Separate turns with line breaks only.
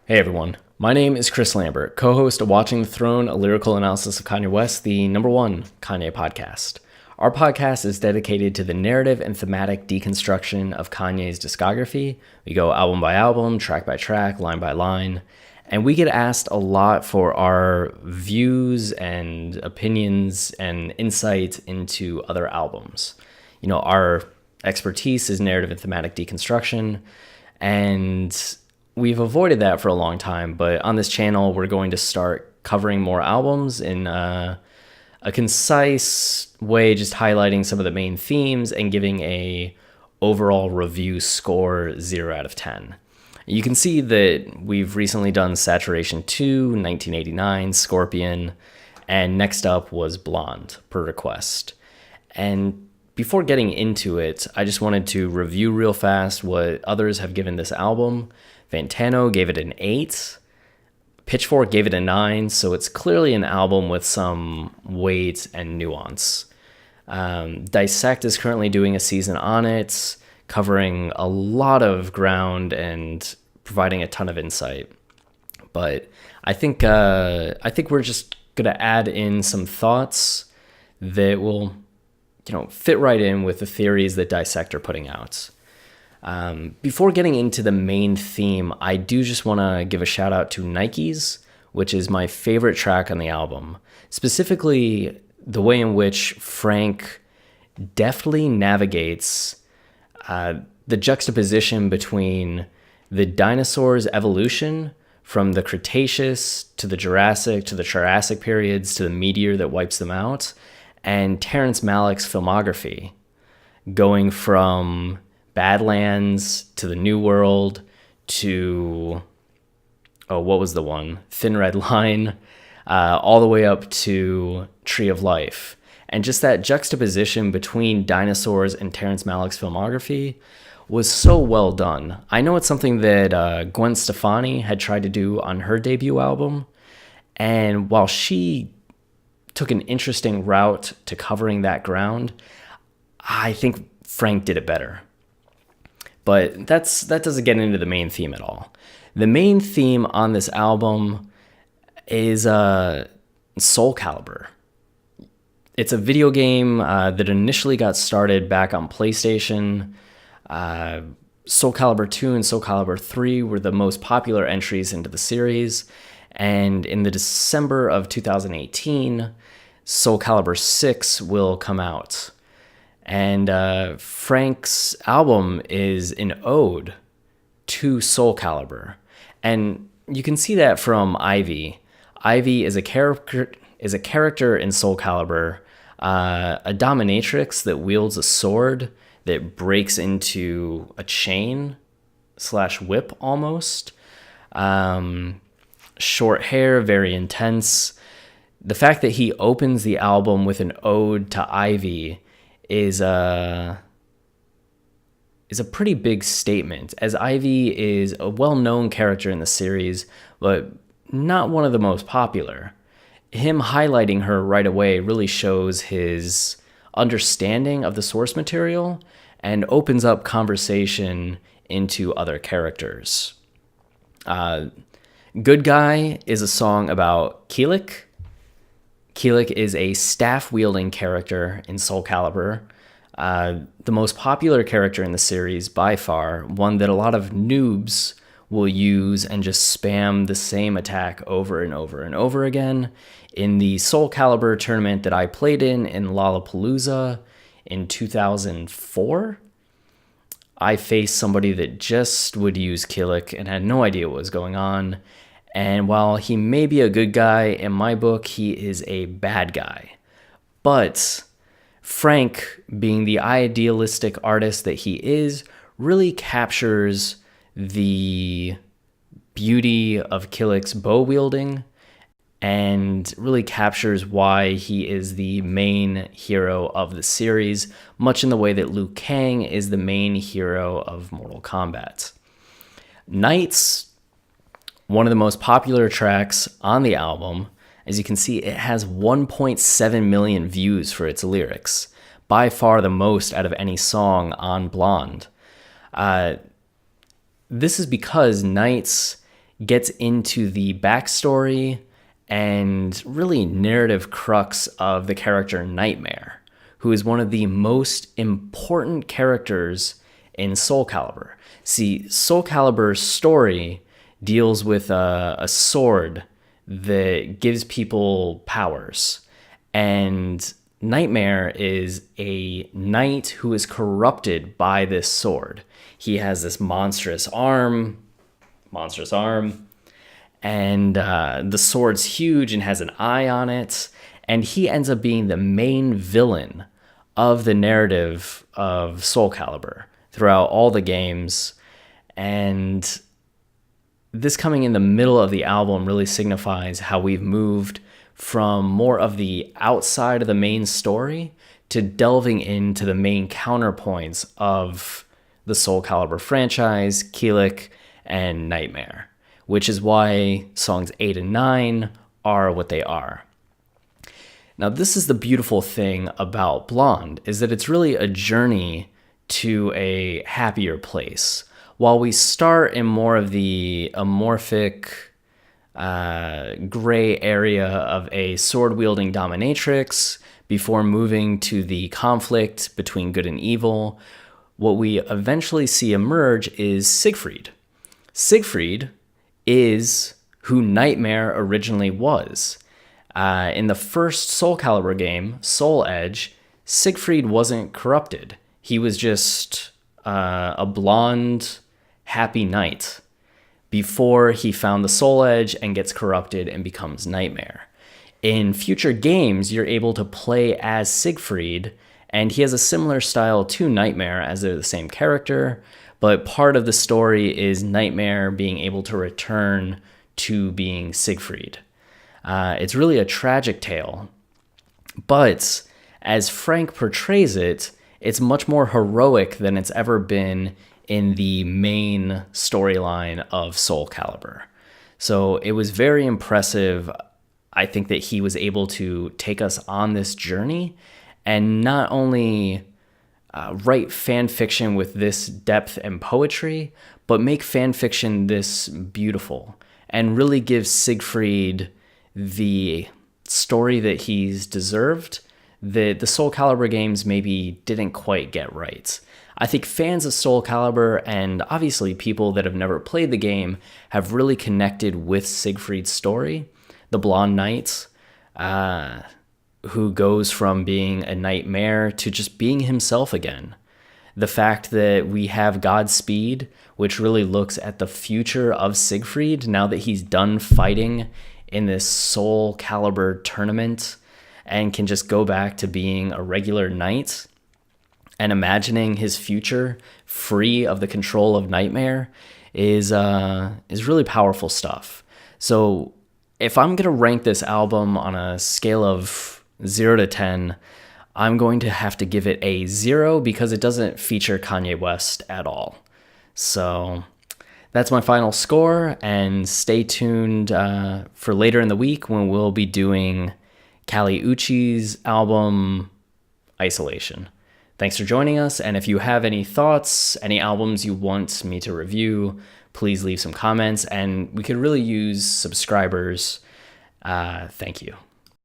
Hey everyone, my name is Chris Lambert, co-host of Watching the Throne, a lyrical analysis of Kanye West, the #1 Kanye podcast. Our podcast is dedicated to the narrative and thematic deconstruction of Kanye's discography. We go album by album, track by track, line by line, and we get asked a lot for our views and opinions and insight into other albums. Our expertise is narrative and thematic deconstruction, and we've avoided that for a long time, but on this channel, we're going to start covering more albums in a concise way, just highlighting some of the main themes and giving a overall review score 0 out of 10. You can see that we've recently done Saturation 2, 1989, Scorpion, and next up was Blonde, per request. And before getting into it, I just wanted to review real fast what others have given this album. Fantano gave it an 8. Pitchfork gave it a 9, so it's clearly an album with some weight and nuance. Dissect is currently doing a season on it, covering a lot of ground and providing a ton of insight. But I think we're just gonna add in some thoughts that will, fit right in with the theories that Dissect are putting out. Before getting into the main theme, I do just want to give a shout out to Nikes, which is my favorite track on the album. Specifically, the way in which Frank deftly navigates the juxtaposition between the dinosaurs' evolution from the Cretaceous to the Jurassic to the Triassic periods to the meteor that wipes them out, and Terrence Malick's filmography, going from Badlands to the New World to, what was the one? Thin Red Line, all the way up to Tree of Life. And just that juxtaposition between dinosaurs and Terrence Malick's filmography was so well done. I know it's something that Gwen Stefani had tried to do on her debut album, and while she took an interesting route to covering that ground, I think Frank did it better. But that doesn't get into the main theme at all. The main theme on this album is Soul Calibur. It's a video game that initially got started back on PlayStation. Soul Calibur 2 and Soul Calibur 3 were the most popular entries into the series. And in the December of 2018, Soul Calibur 6 will come out. And Frank's album is an ode to Soul Calibur. And you can see that from Ivy. Ivy is a character in Soul Calibur, a dominatrix that wields a sword that breaks into a chain / whip almost. Short hair, very intense. The fact that he opens the album with an ode to Ivy is a pretty big statement, as Ivy is a well-known character in the series, but not one of the most popular. Him highlighting her right away really shows his understanding of the source material and opens up conversation into other characters. Good Guy is a song about Keelik. Keelik is a staff-wielding character in Soul Calibur, the most popular character in the series by far, one that a lot of noobs will use and just spam the same attack over and over and over again. In the Soul Calibur tournament that I played in Lollapalooza in 2004, I faced somebody that just would use Keelik and had no idea what was going on. And while he may be a good guy, in my book, he is a bad guy. But Frank, being the idealistic artist that he is, really captures the beauty of Keelik's bow wielding and really captures why he is the main hero of the series, much in the way that Liu Kang is the main hero of Mortal Kombat. Knights, one of the most popular tracks on the album. As you can see, it has 1.7 million views for its lyrics, by far the most out of any song on Blonde. This is because Knights gets into the backstory and really narrative crux of the character Nightmare, who is one of the most important characters in Soul Calibur. See, Soul Calibur's story deals with a sword that gives people powers. And Nightmare is a knight who is corrupted by this sword. He has this monstrous arm, and the sword's huge and has an eye on it. And he ends up being the main villain of the narrative of Soul Calibur throughout all the games. And this coming in the middle of the album really signifies how we've moved from more of the outside of the main story to delving into the main counterpoints of the Soul Calibur franchise, Kilik, and Nightmare, which is why songs 8 and 9 are what they are. Now, this is the beautiful thing about Blonde, is that it's really a journey to a happier place. While we start in more of the amorphic, gray area of a sword-wielding dominatrix before moving to the conflict between good and evil, what we eventually see emerge is Siegfried. Siegfried is who Nightmare originally was. In the first Soul Calibur game, Soul Edge, Siegfried wasn't corrupted. He was just a blonde, happy knight before he found the Soul Edge and gets corrupted and becomes Nightmare. In future games, you're able to play as Siegfried, and he has a similar style to Nightmare as they're the same character, but part of the story is Nightmare being able to return to being Siegfried. It's really a tragic tale, but as Frank portrays it, it's much more heroic than it's ever been in the main storyline of Soul Calibur. So it was very impressive, I think, that he was able to take us on this journey and not only write fan fiction with this depth and poetry, but make fan fiction this beautiful and really give Siegfried the story that he's deserved that the Soul Calibur games maybe didn't quite get right. I think fans of Soul Calibur, and obviously people that have never played the game, have really connected with Siegfried's story, the Blonde Knight, who goes from being a nightmare to just being himself again. The fact that we have Godspeed, which really looks at the future of Siegfried now that he's done fighting in this Soul Calibur tournament and can just go back to being a regular knight and imagining his future free of the control of Nightmare is really powerful stuff. So if I'm going to rank this album on a scale of 0 to 10, I'm going to have to give it a 0 because it doesn't feature Kanye West at all. So that's my final score, and stay tuned for later in the week when we'll be doing Kali Uchis's album Isolation. Thanks for joining us, and if you have any thoughts, any albums you want me to review, please leave some comments, and we could really use subscribers. Thank you.